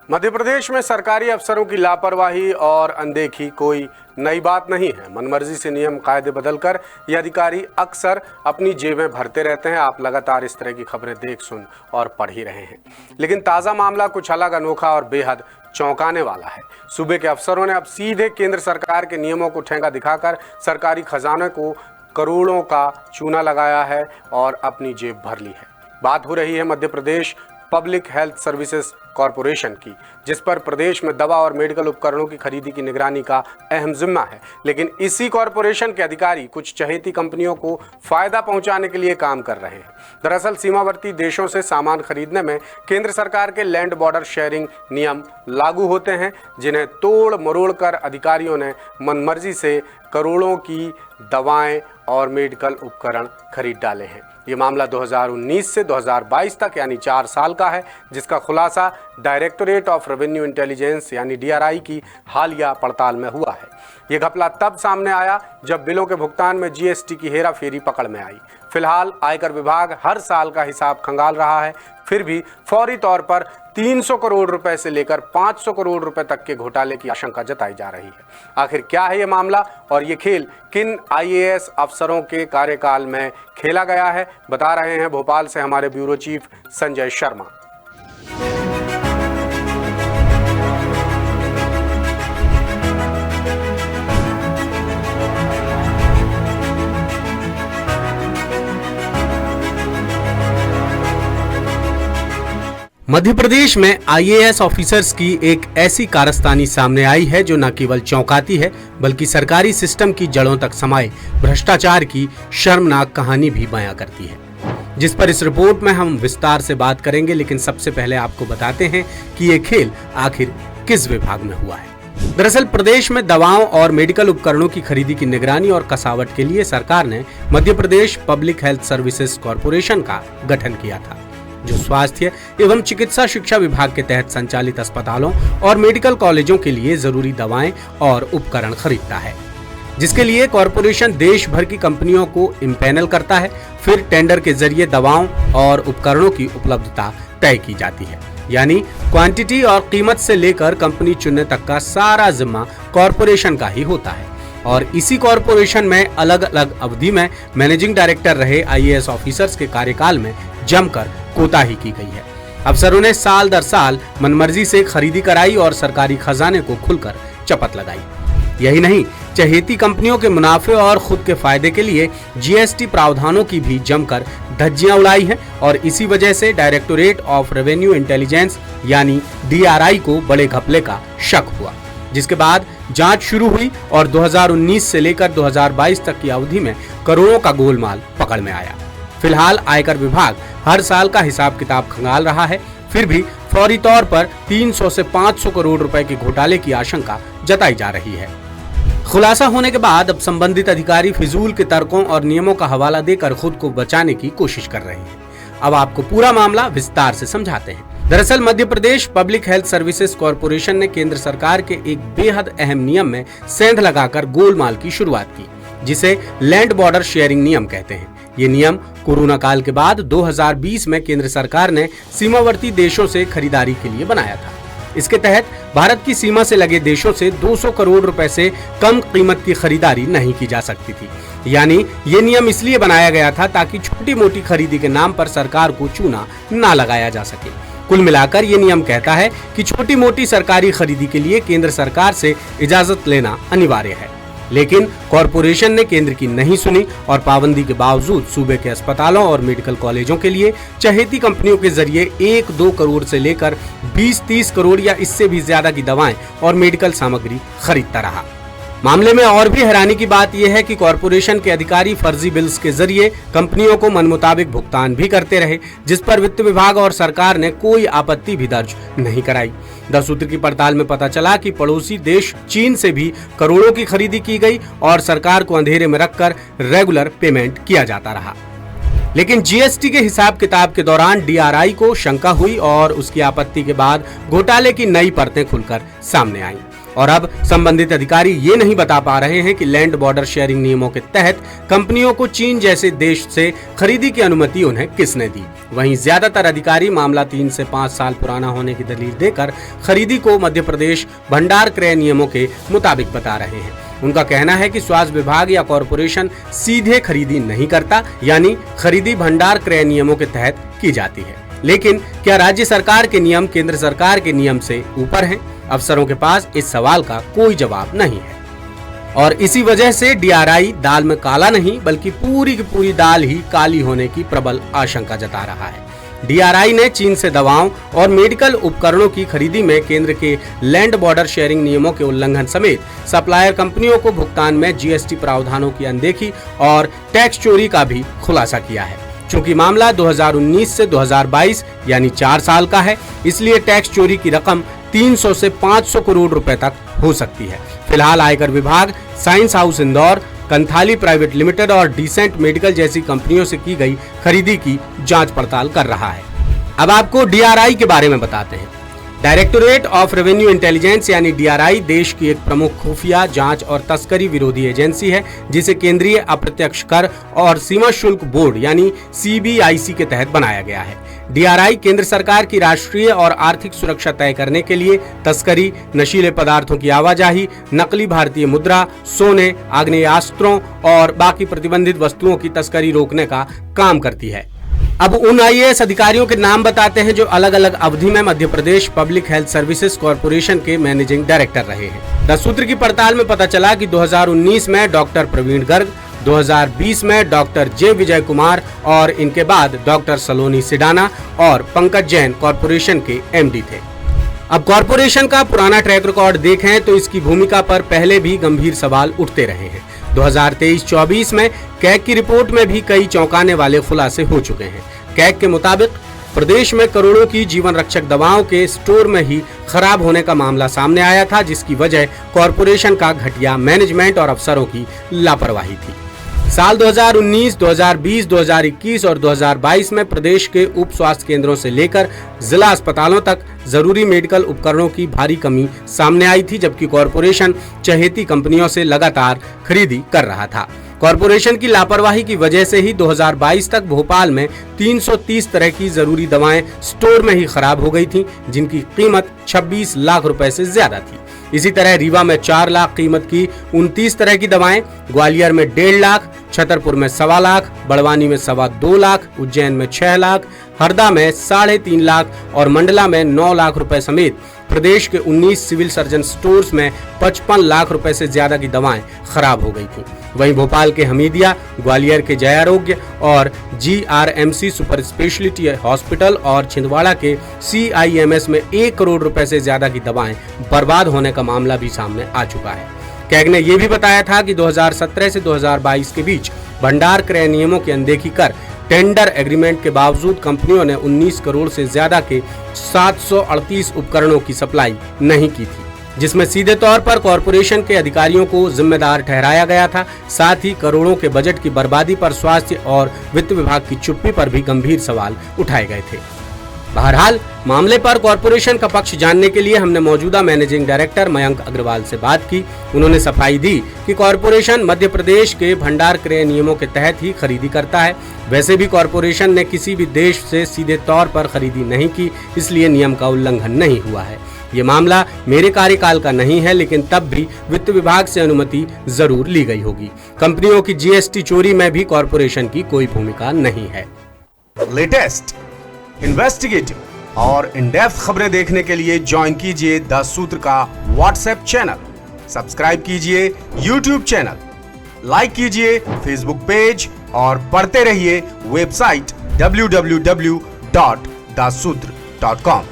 मध्य प्रदेश में सरकारी अफसरों की लापरवाही और अनदेखी कोई नई बात नहीं है। मनमर्जी से नियम कायदे बदलकर ये अधिकारी अक्सर अपनी जेबें भरते रहते हैं। आप लगातार इस तरह की खबरें देख सुन और पढ़ ही रहे हैं, लेकिन ताज़ा मामला कुछ अलग, अनोखा और बेहद चौंकाने वाला है। सूबे के अफसरों ने अब सीधे केंद्र सरकार के नियमों को ठेंगा दिखाकर सरकारी खजाने को करोड़ों का चूना लगाया है और अपनी जेब भर ली है। बात हो रही है Madhya Pradesh public health services corporation की, जिस पर प्रदेश में दवा और मेडिकल उपकरणों की खरीदी की निगरानी का अहम जिम्मा है। लेकिन इसी कॉरपोरेशन के अधिकारी कुछ चहेती कंपनियों को फायदा पहुंचाने के लिए काम कर रहे हैं। दरअसल सीमावर्ती देशों से सामान खरीदने में केंद्र सरकार के लैंड बॉर्डर शेयरिंग नियम लागू होते हैं, जिन्हें तोड़ मरोड़ कर अधिकारियों ने मनमर्जी से करोड़ों की दवाएं और मेडिकल उपकरण खरीद डाले हैं। ये मामला 2019 से 2022 तक यानी 4 साल का है, जिसका खुलासा डायरेक्टोरेट ऑफ रेवेन्यू इंटेलिजेंस यानी DRI की हालिया पड़ताल में हुआ है। ये घपला तब सामने आया जब बिलों के भुगतान में GST की हेराफेरी पकड़ में आई। फिलहाल आयकर विभाग हर साल का हिसाब खंगाल रहा है, फिर भी फौरी तौर पर 300 करोड़ रुपए से लेकर 500 करोड़ रुपए तक के घोटाले की आशंका जताई जा रही है। आखिर क्या है ये मामला और ये खेल किन IAS अफसरों के कार्यकाल में खेला गया है, बता रहे हैं भोपाल से हमारे ब्यूरो चीफ संजय शर्मा। मध्य प्रदेश में IAS ऑफिसर्स की एक ऐसी कारस्तानी सामने आई है जो न केवल चौंकाती है बल्कि सरकारी सिस्टम की जड़ों तक समाये भ्रष्टाचार की शर्मनाक कहानी भी बयां करती है, जिस पर इस रिपोर्ट में हम विस्तार से बात करेंगे। लेकिन सबसे पहले आपको बताते हैं कि ये खेल आखिर किस विभाग में हुआ है। दरअसल प्रदेश में दवाओं और मेडिकल उपकरणों की खरीदी की निगरानी और कसावट के लिए सरकार ने Madhya Pradesh public health services corporation का गठन किया था, जो स्वास्थ्य एवं चिकित्सा शिक्षा विभाग के तहत संचालित अस्पतालों और मेडिकल कॉलेजों के लिए जरूरी दवाएं और उपकरण खरीदता है, जिसके लिए कॉरपोरेशन देश भर की कंपनियों को इम्पैनल करता है। फिर टेंडर के जरिए दवाओं और उपकरणों की उपलब्धता तय की जाती है, यानी क्वांटिटी और कीमत से लेकर कंपनी चुनने तक का सारा जिम्मा कॉरपोरेशन का ही होता है। और इसी कॉरपोरेशन में अलग अलग अवधि में मैनेजिंग डायरेक्टर रहे IAS ऑफिसर्स के कार्यकाल में जमकर कोताही की गई है। अफसरों ने साल दर साल मनमर्जी से खरीदी कराई और सरकारी खजाने को खुलकर चपत लगाई। यही नहीं, चहेती कंपनियों के मुनाफे और खुद के फायदे के लिए GST प्रावधानों की भी जमकर धज्जियां उड़ाई हैं और इसी वजह से डायरेक्टोरेट ऑफ रेवेन्यू इंटेलिजेंस यानी DRI को बड़े घपले का शक हुआ, जिसके बाद जांच शुरू हुई और 2019 से लेकर 2022 तक की अवधि में करोड़ों का गोलमाल पकड़ में आया। फिलहाल आयकर विभाग हर साल का हिसाब किताब खंगाल रहा है, फिर भी फौरी तौर पर 300 से 500 करोड़ रुपए के घोटाले की आशंका जताई जा रही है। खुलासा होने के बाद अब संबंधित अधिकारी फिजूल के तर्कों और नियमों का हवाला देकर खुद को बचाने की कोशिश कर रहे हैं। अब आपको पूरा मामला विस्तार से समझाते हैं। दरअसल Madhya Pradesh public health services corporation ने केंद्र सरकार के एक बेहद अहम नियम में सेंध लगाकर गोलमाल की शुरुआत की, जिसे लैंड बॉर्डर शेयरिंग नियम कहते हैं। ये नियम कोरोना काल के बाद 2020 में केंद्र सरकार ने सीमावर्ती देशों से खरीदारी के लिए बनाया था। इसके तहत भारत की सीमा से लगे देशों से 200 करोड़ रुपए से कम कीमत की खरीदारी नहीं की जा सकती थी। यानी ये नियम इसलिए बनाया गया था ताकि छोटी मोटी खरीदी के नाम पर सरकार को चूना ना लगाया जा सके। कुल मिलाकर ये नियम कहता है कि छोटी मोटी सरकारी खरीदी के लिए केंद्र सरकार से इजाजत लेना अनिवार्य है, लेकिन कॉरपोरेशन ने केंद्र की नहीं सुनी और पाबंदी के बावजूद सूबे के अस्पतालों और मेडिकल कॉलेजों के लिए चहेती कंपनियों के जरिए 1-2 करोड़ से लेकर 20-30 करोड़ या इससे भी ज्यादा की दवाएं और मेडिकल सामग्री खरीदता रहा। मामले में और भी हैरानी की बात यह है कि कॉरपोरेशन के अधिकारी फर्जी बिल्स के जरिए कंपनियों को मनमुताबिक भुगतान भी करते रहे, जिस पर वित्त विभाग और सरकार ने कोई आपत्ति भी दर्ज नहीं कराई। 10 सूत्र की पड़ताल में पता चला कि पड़ोसी देश चीन से भी करोड़ों की खरीदी की गई और सरकार को अंधेरे में रखकर रेगुलर पेमेंट किया जाता रहा। लेकिन GST के हिसाब किताब के दौरान DRI को शंका हुई और उसकी आपत्ति के बाद घोटाले की नई परतें खुलकर सामने आईं और अब संबंधित अधिकारी ये नहीं बता पा रहे हैं कि लैंड बॉर्डर शेयरिंग नियमों के तहत कंपनियों को चीन जैसे देश से खरीदी की अनुमति उन्हें किसने दी। वहीं ज्यादातर अधिकारी मामला 3 से 5 साल पुराना होने की दलील देकर खरीदी को मध्य प्रदेश भंडार क्रय नियमों के मुताबिक बता रहे हैं। उनका कहना है कि स्वास्थ्य विभाग या कॉरपोरेशन सीधे खरीदी नहीं करता, यानी खरीदी भंडार क्रय नियमों के तहत की जाती है। लेकिन क्या राज्य सरकार के नियम केंद्र सरकार के नियम से ऊपर हैं? अफसरों के पास इस सवाल का कोई जवाब नहीं है और इसी वजह से डीआरआई दाल में काला नहीं बल्कि पूरी की पूरी दाल ही काली होने की प्रबल आशंका जता रहा है। डीआरआई ने चीन से दवाओं और मेडिकल उपकरणों की खरीदी में केंद्र के लैंड बॉर्डर शेयरिंग नियमों के उल्लंघन समेत सप्लायर कंपनियों को भुगतान में जीएसटी प्रावधानों की अनदेखी और टैक्स चोरी का भी खुलासा किया है। चूंकि मामला 2019 से 2022 यानी 4 साल का है, इसलिए टैक्स चोरी की रकम 300 से 500 करोड़ रुपए तक हो सकती है। फिलहाल आयकर विभाग साइंस हाउस इंदौर, कंथाली प्राइवेट लिमिटेड और डिसेंट मेडिकल जैसी कंपनियों से की गई खरीदी की जांच पड़ताल कर रहा है। अब आपको डीआरआई के बारे में बताते हैं। डायरेक्टोरेट ऑफ रेवेन्यू इंटेलिजेंस यानी डीआरआई देश की एक प्रमुख खुफिया जांच और तस्करी विरोधी एजेंसी है, जिसे केंद्रीय अप्रत्यक्ष कर और सीमा शुल्क बोर्ड यानी सीबीआईसी के तहत बनाया गया है। डीआरआई केंद्र सरकार की राष्ट्रीय और आर्थिक सुरक्षा तय करने के लिए तस्करी, नशीले पदार्थों की आवाजाही, नकली भारतीय मुद्रा, सोने, आग्नेयास्त्रों और बाकी प्रतिबंधित वस्तुओं की तस्करी रोकने का काम करती है। अब उन आईएएस अधिकारियों के नाम बताते हैं जो अलग अलग अवधि में Madhya Pradesh public health services corporation के मैनेजिंग डायरेक्टर रहे हैं। 10 सूत्र की पड़ताल में पता चला कि 2019 में डॉक्टर प्रवीण गर्ग, 2020 में डॉक्टर जे विजय कुमार और इनके बाद डॉक्टर सलोनी सिडाना और पंकज जैन कॉर्पोरेशन के एमडी थे। अब कॉर्पोरेशन का पुराना ट्रैक रिकॉर्ड देखें तो इसकी भूमिका पर पहले भी गंभीर सवाल उठते रहे हैं। 2023-24 में कैग की रिपोर्ट में भी कई चौंकाने वाले खुलासे हो चुके हैं। कैग के मुताबिक प्रदेश में करोड़ों की जीवन रक्षक दवाओं के स्टोर में ही खराब होने का मामला सामने आया था, जिसकी वजह कॉर्पोरेशन का घटिया मैनेजमेंट और अफसरों की लापरवाही थी। साल 2019, 2020, 2021 और 2022 में प्रदेश के उप स्वास्थ्य केंद्रों से लेकर जिला अस्पतालों तक जरूरी मेडिकल उपकरणों की भारी कमी सामने आई थी, जबकि कॉर्पोरेशन चहेती कंपनियों से लगातार खरीदी कर रहा था। कॉर्पोरेशन की लापरवाही की वजह से ही 2022 तक भोपाल में 330 तरह की जरूरी दवाएं स्टोर में ही खराब हो गई थीं, जिनकी कीमत 26 लाख रुपए से ज्यादा थी। इसी तरह रीवा में 4 लाख कीमत की 29 तरह की दवाएं, ग्वालियर में 1.5 लाख, छतरपुर में 1.25 लाख, बड़वानी में 2.25 लाख, उज्जैन में 6 लाख, हरदा में 3.5 लाख और मंडला में 9 लाख रुपए समेत प्रदेश के 19 सिविल सर्जन स्टोर्स में 55 लाख रुपए से ज्यादा की दवाएं खराब हो गई थीं। वहीं भोपाल के हमीदिया, ग्वालियर के जयारोग्य और जीआरएमसी सुपर स्पेशलिटी हॉस्पिटल और छिंदवाड़ा के सीआईएमएस में 1 करोड़ रुपए से ज्यादा की दवाएं बर्बाद होने का मामला भी सामने आ चुका है। कैग ने यह भी बताया था कि 2017 से 2022 के बीच भंडार क्रय नियमों की अनदेखी कर टेंडर एग्रीमेंट के बावजूद कंपनियों ने 19 करोड़ से ज्यादा के 738 उपकरणों की सप्लाई नहीं की थी, जिसमें सीधे तौर पर कॉर्पोरेशन के अधिकारियों को जिम्मेदार ठहराया गया था। साथ ही करोड़ों के बजट की बर्बादी पर स्वास्थ्य और वित्त विभाग की चुप्पी पर भी गंभीर सवाल उठाए गए थे। बहरहाल मामले पर कॉर्पोरेशन का पक्ष जानने के लिए हमने मौजूदा मैनेजिंग डायरेक्टर मयंक अग्रवाल से बात की। उन्होंने सफाई दी कि कॉर्पोरेशन मध्य प्रदेश के भंडार क्रय नियमों के तहत ही खरीदी करता है। वैसे भी कॉर्पोरेशन ने किसी भी देश से सीधे तौर पर खरीदी नहीं की, इसलिए नियम का उल्लंघन नहीं हुआ है। ये मामला मेरे कार्यकाल का नहीं है, लेकिन तब भी वित्त विभाग से अनुमति जरूर ली गई होगी। कंपनियों की जीएसटी चोरी में भी कॉर्पोरेशन की कोई भूमिका नहीं है। लेटेस्ट, इन्वेस्टिगेटिव और इन डेप्थ खबरें देखने के लिए ज्वाइन कीजिए 10 सूत्र का व्हाट्सएप चैनल, सब्सक्राइब कीजिए यूट्यूब चैनल, लाइक कीजिए फेसबुक पेज और पढ़ते रहिए वेबसाइट www.dasutr.com।